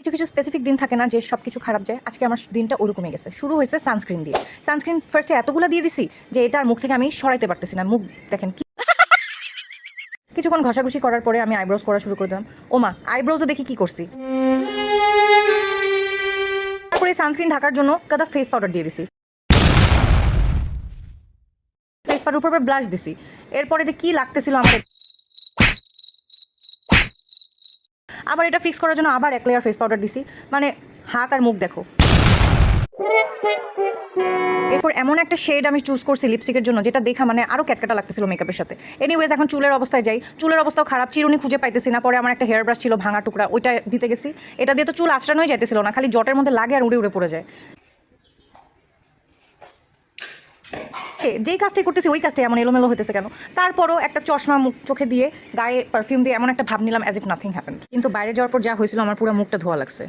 কিছু কিছু স্পেসিফিক দিন থাকে না যে সব কিছু খারাপ যায়। আজকে আমার দিনটা ওরকমই গেছে। শুরু হয়েছে সানস্ক্রিন দিয়ে। সানস্ক্রিন ফার্স্টে এতগুলো দিয়ে দিছি যে এটা আর মুখ থেকে আমি সরাইতে পারতেছি না। মুখ দেখেন কি, কিছুক্ষণ ঘষাঘষি করার পরে আমি আইব্রোজ করা শুরু করে দিলাম। ওমা, আইব্রোজও দেখি কি করছি। তারপরে সানস্ক্রিন ঢাকার জন্য কাদা ফেস পাউডার দিয়ে দিছি। ফেস পাউডার উপর ব্লাশ দিছি। এরপরে যে কি লাগতেছিল আমার, আবার এটা ফিক্স করার জন্য আবার 1 লেয়ার ফেস পাউডার দিছি। মানে হাত আর মুখ দেখো। এরপর এমন একটা শেড আমি চুজ করছি লিপস্টিকের জন্য যেটা দেখা মানে আরও ক্যাটকাটা লাগতেছিল মেকআপের সাথে। এনিওয়েজ এখন চুলের অবস্থায় যাই। চুলের অবস্থাও খারাপ, চিরুনি খুঁজে পাইতেছি না। পরে আমার একটা হেয়ার ব্রাশ ছিল ভাঙা টুকরা, ওইটা দিতে গেছি। এটা দিয়ে তো চুল আঁচড়ানোই যাইতেছিল না, খালি জটের মধ্যে লাগে আর উড়ে উড়ে পড়ে যায়। যেই কাজটাই করতেছি ওই কাজটাই এমন এলোমেলো হতেছে কেন? তারপরও একটা চশমা মুখ চোখে দিয়ে গায়ে পারফিউম দিয়ে এমন একটা ভাব নিলাম অ্যাজ ইফ নাথিং হ্যাপেন্ড। কিন্তু বাইরে যাওয়ার পর যা হয়েছিল আমার পুরো মুখটা ধোয়া লাগছে।